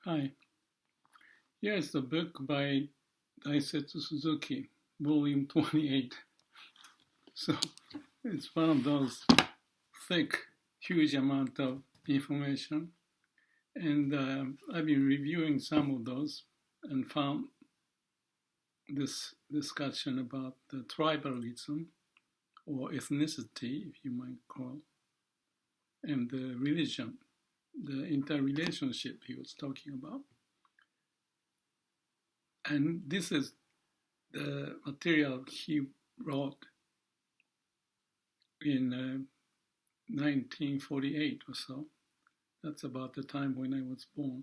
Hi. Here is the book by Daisetz Suzuki, volume 28. So it's one of those thick, huge amount of information. And I've been reviewing some of those and found this discussion about the tribalism or ethnicity, if you might call, and the religion, the interrelationship he was talking about. And this is the material he wrote in 1948 or so. That's about the time when I was born.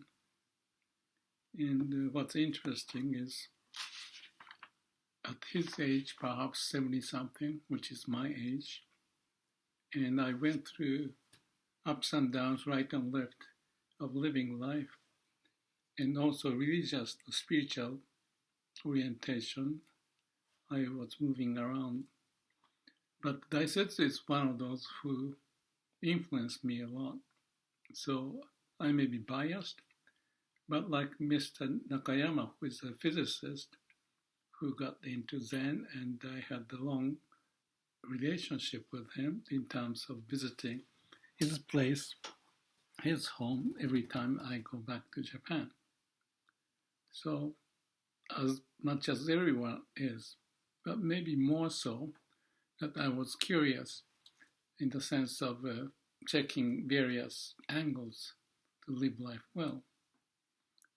And what's interesting is at his age, perhaps 70-something, which is my age, and I went through ups and downs, right and left, of living life, and also religious, spiritual orientation. I was moving around. But Daisetz is one of those who influenced me a lot. So I may be biased, but like Mr. Nakayama, who is a physicist who got into Zen, and I had a long relationship with him in terms of visiting his place, his home, every time I go back to Japan. So as much as everyone is, but maybe more so, that I was curious in the sense of checking various angles to live life well.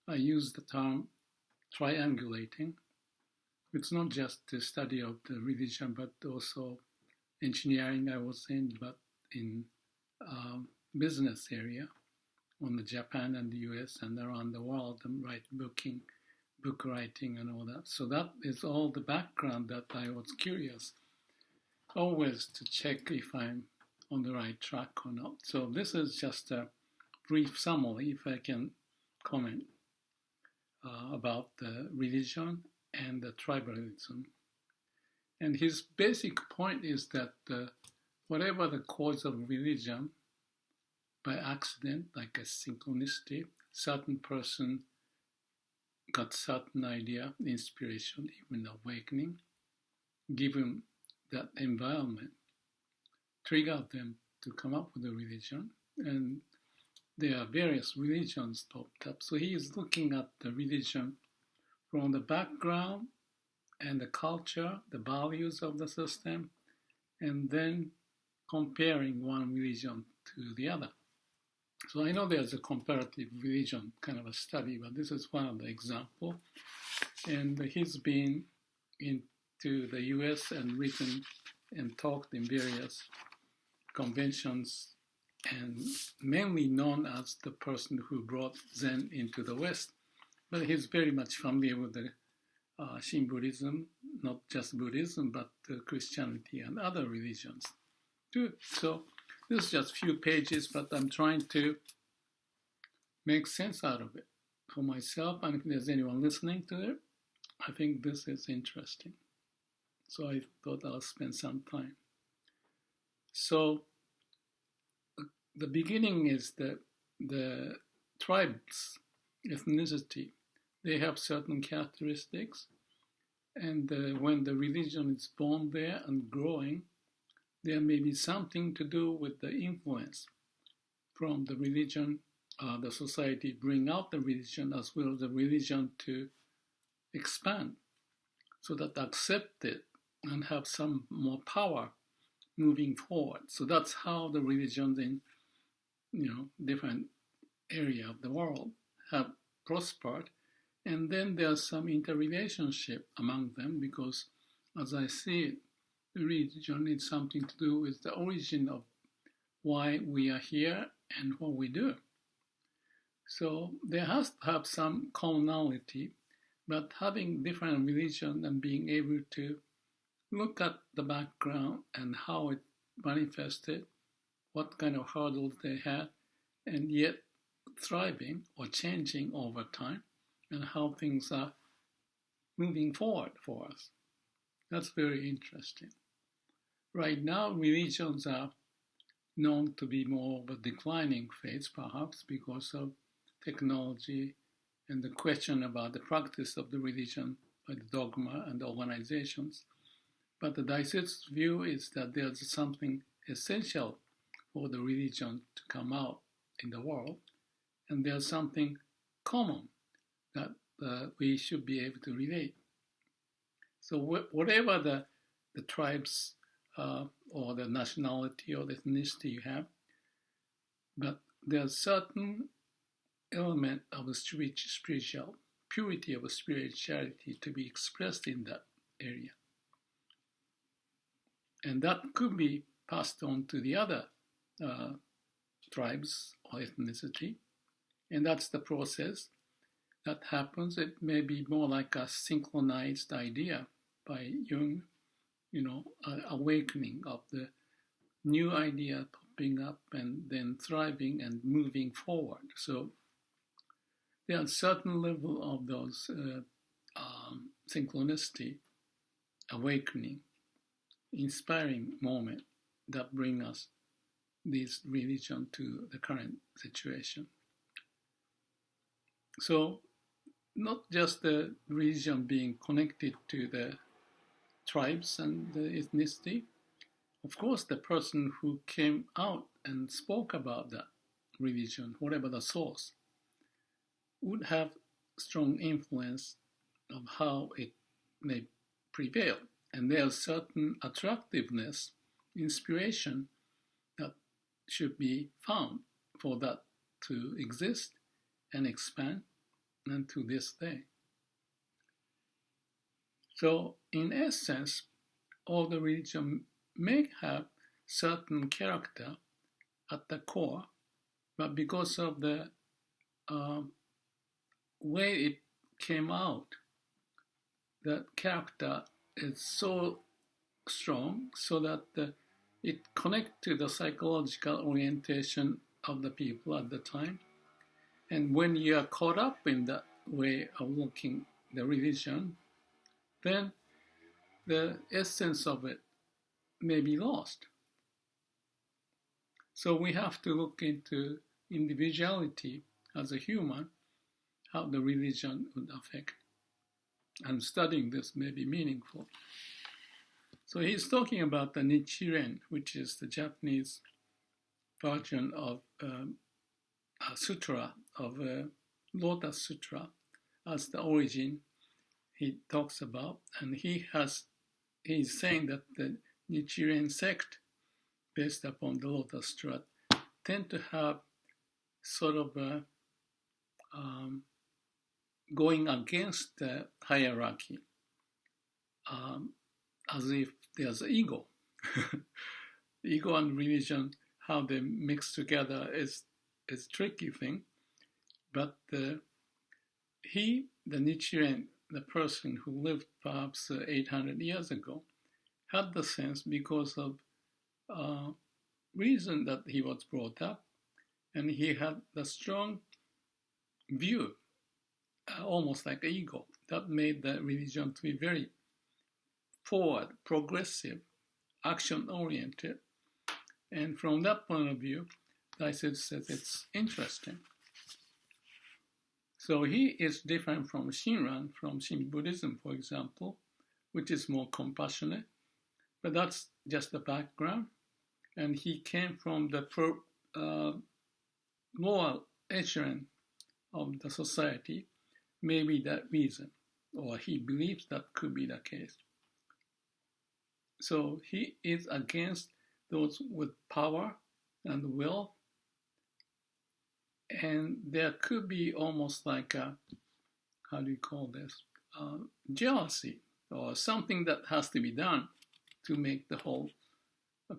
I use the term triangulating. It's not just the study of the religion, but also engineering I was in, but in business area on the Japan and the US and around the world, and book writing and all that. So that is all the background that I was curious always to check if I'm on the right track or not. So this is just a brief summary, if I can comment about the religion and the tribalism. And his basic point is that whatever the cause of religion, by accident, like a synchronicity, certain person got certain idea, inspiration, even awakening, given that environment, triggered them to come up with a religion. And there are various religions popped up. So he is looking at the religion from the background and the culture, the values of the system, and then comparing one religion to the other. So I know there's a comparative religion kind of a study, but this is one of the examples. And he's been into the US and written and talked in various conventions, and mainly known as the person who brought Zen into the West. But he's very much familiar with the Shin Buddhism, not just Buddhism, but Christianity and other religions too. So this is just a few pages, but I'm trying to make sense out of it for myself. And if there's anyone listening to it, I think this is interesting. So I thought I'll spend some time. So the beginning is the tribes, ethnicity. They have certain characteristics. And when the religion is born there and growing, there may be something to do with the influence from the religion, the society bring out the religion as well as the religion to expand so that accept it and have some more power moving forward. So that's how the religions in different area of the world have prospered. And then there's some interrelationship among them because, as I see it, religion needs something to do with the origin of why we are here and what we do. So there has to have some commonality, but having different religion and being able to look at the background and how it manifested, what kind of hurdles they had, and yet thriving or changing over time, and how things are moving forward for us. That's very interesting. Right now, religions are known to be more of a declining phase, perhaps because of technology and the question about the practice of the religion by the dogma and the organizations. But the Daisetz view is that there's something essential for the religion to come out in the world, and there's something common that we should be able to relate. So whatever the tribes or the nationality or the ethnicity you have, but there's certain element of the spiritual purity of spirituality to be expressed in that area. And that could be passed on to the other tribes or ethnicity. And that's the process that happens. It may be more like a synchronized idea by Jung, awakening of the new idea popping up and then thriving and moving forward. So there are certain level of those synchronicity, awakening, inspiring moment that bring us this religion to the current situation. So not just the religion being connected to the tribes and the ethnicity. Of course, the person who came out and spoke about that religion, whatever the source, would have strong influence of how it may prevail. And there's certain attractiveness, inspiration that should be found for that to exist and expand, and to this day. So, in essence, all the religion may have certain character at the core, but because of the way it came out, that character is so strong so that it connects to the psychological orientation of the people at the time. And when you are caught up in that way of looking the religion, then the essence of it may be lost. So we have to look into individuality as a human, how the religion would affect. And studying this may be meaningful. So he's talking about the Nichiren, which is the Japanese version of a sutra, of a Lotus Sutra, as the origin he talks about. And he's saying that the Nichiren sect, based upon the Lotus Sutra, tend to have sort of a going against the hierarchy, as if there's ego. Ego and religion, how they mix together is a tricky thing. But the Nichiren, the person who lived perhaps 800 years ago, had the sense because of reason that he was brought up, and he had the strong view, almost like ego, that made the religion to be very forward, progressive, action-oriented. And from that point of view, Daisetz says it's interesting. So he is different from Shinran, from Shin Buddhism, for example, which is more compassionate. But that's just the background. And he came from the lower echelon of the society, maybe that reason, or he believes that could be the case. So he is against those with power and will, and there could be almost like a, how do you call this, jealousy, or something that has to be done to make the whole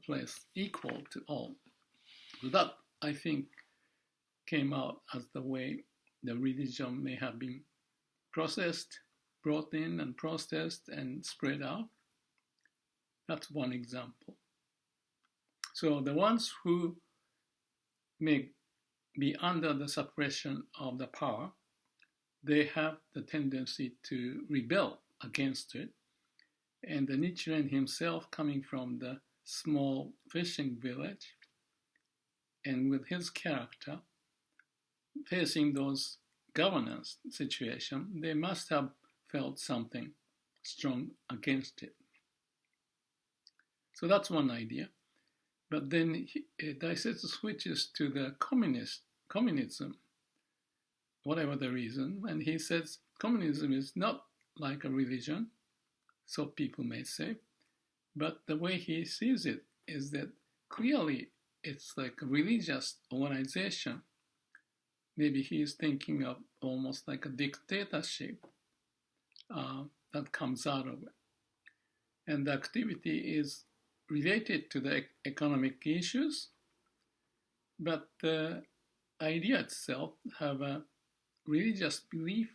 place equal to all. So that, I think, came out as the way the religion may have been processed, brought in and processed and spread out. That's one example. So the ones who may be under the suppression of the power, they have the tendency to rebel against it. And the Nichiren himself, coming from the small fishing village, and with his character, facing those governance situation, they must have felt something strong against it. So that's one idea. But then Daisetz switches to the communism, whatever the reason, and he says communism is not like a religion, so people may say, but the way he sees it is that clearly it's like a religious organization. Maybe he is thinking of almost like a dictatorship that comes out of it. And the activity is related to the economic issues, but the idea itself have a religious belief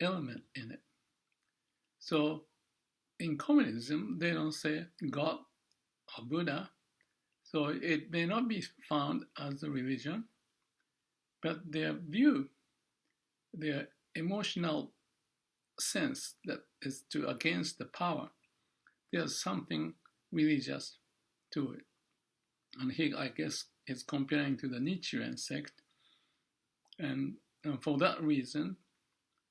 element in it. So in communism, they don't say God or Buddha, so it may not be found as a religion, but their view, their emotional sense that is to against the power, there's something religious to it. And he, I guess, is comparing to the Nichiren sect. And for that reason,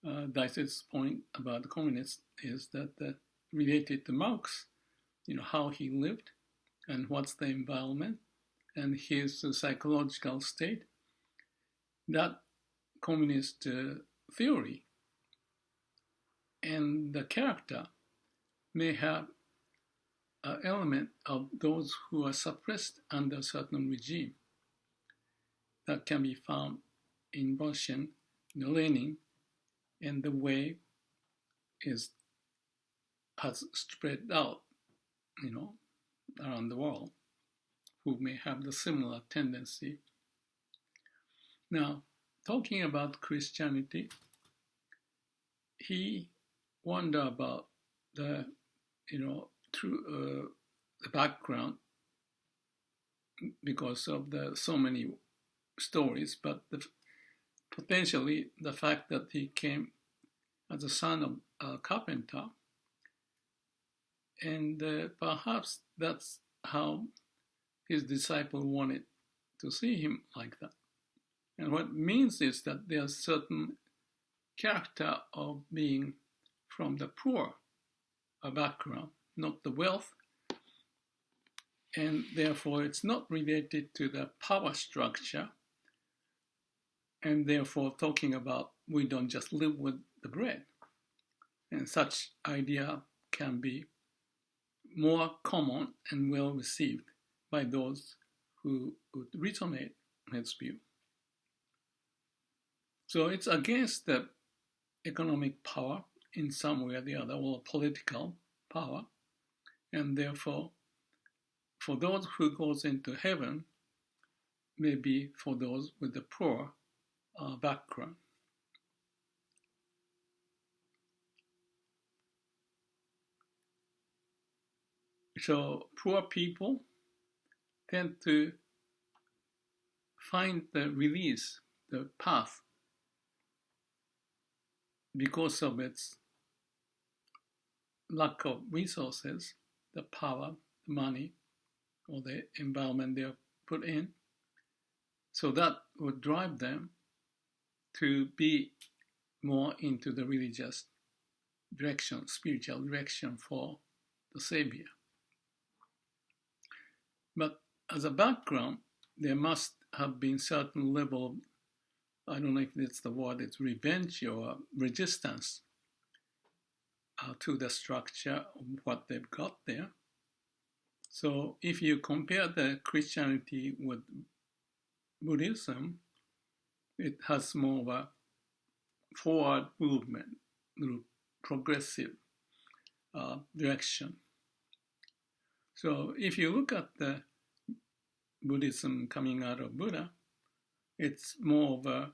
Daisetz's point about the communists is that related to Marx, how he lived and what's the environment and his psychological state, that communist theory and the character may have an element of those who are suppressed under a certain regime that can be found in Russian Lenin, and the way has spread out, around the world, who may have the similar tendency. Now, talking about Christianity, he wondered about the background because of so many stories, but potentially the fact that he came as a son of a carpenter, and perhaps that's how his disciple wanted to see him like that. And what it means is that there's certain character of being from the poor background, not the wealth, and therefore it's not related to the power structure, and therefore talking about we don't just live with the bread. And such idea can be more common and well received by those who would resonate his view. So it's against the economic power in some way or the other, or political power, and therefore for those who goes into heaven may be for those with the poor background. So poor people tend to find the release, the path, because of its lack of resources, the power, the money, or the environment they're put in. So that would drive them to be more into the religious direction, spiritual direction for the Savior. But as a background, there must have been certain level of, I don't know if it's the word, it's revenge or resistance to the structure of what they've got there. So if you compare the Christianity with Buddhism, it has more of a forward movement, progressive direction. So if you look at the Buddhism coming out of Buddha, it's more of a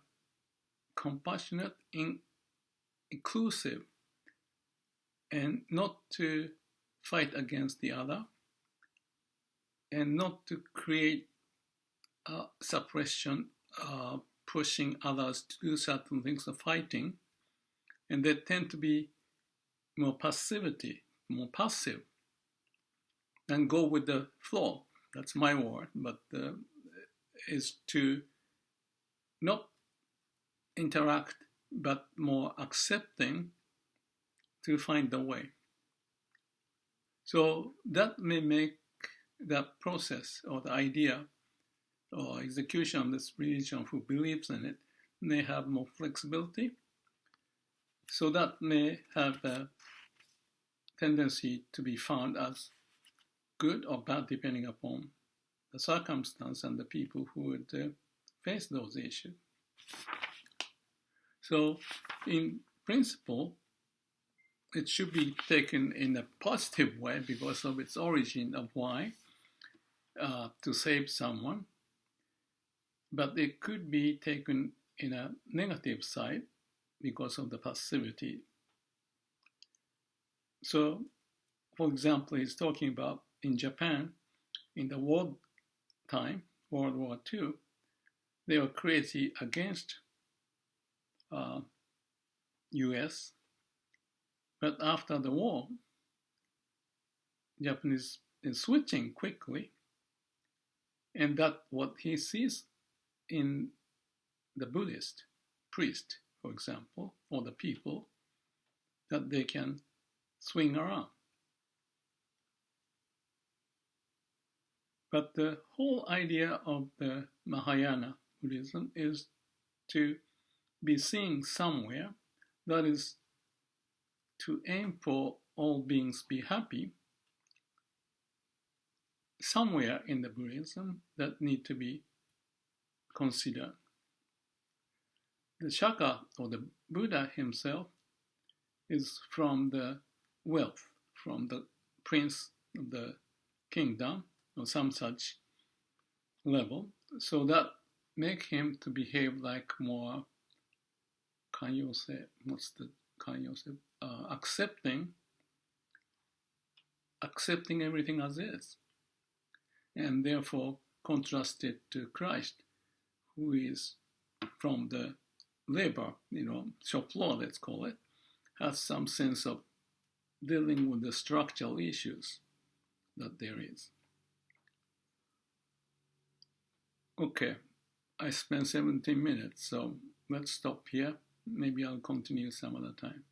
compassionate, inclusive, and not to fight against the other, and not to create suppression, pushing others to do certain things of fighting, and they tend to be more passive, and go with the flow. That's my word, but is to not interact but more accepting to find the way. So that may make that process or the idea or execution of this religion who believes in it may have more flexibility. So that may have a tendency to be found as good or bad depending upon the circumstance and the people who would face those issues. So in principle, it should be taken in a positive way because of its origin of why, to save someone. But it could be taken in a negative side because of the passivity. So, for example, he's talking about in Japan, in the war time, World War II, they were crazy against US, but after the war, Japanese is switching quickly, and that's what he sees in the Buddhist priest, for example, or the people, that they can swing around. But the whole idea of the Mahayana Buddhism is to be seen somewhere, that is to aim for all beings be happy, somewhere in the Buddhism that need to be considered. The Shaka, or the Buddha himself, is from the wealth, from the prince of the kingdom, or some such level. So that make him to behave like more, accepting everything as is. And therefore contrasted to Christ, who is from the labor, shop floor, let's call it, has some sense of dealing with the structural issues that there is. Okay, I spent 17 minutes, so let's stop here. Maybe I'll continue some other time.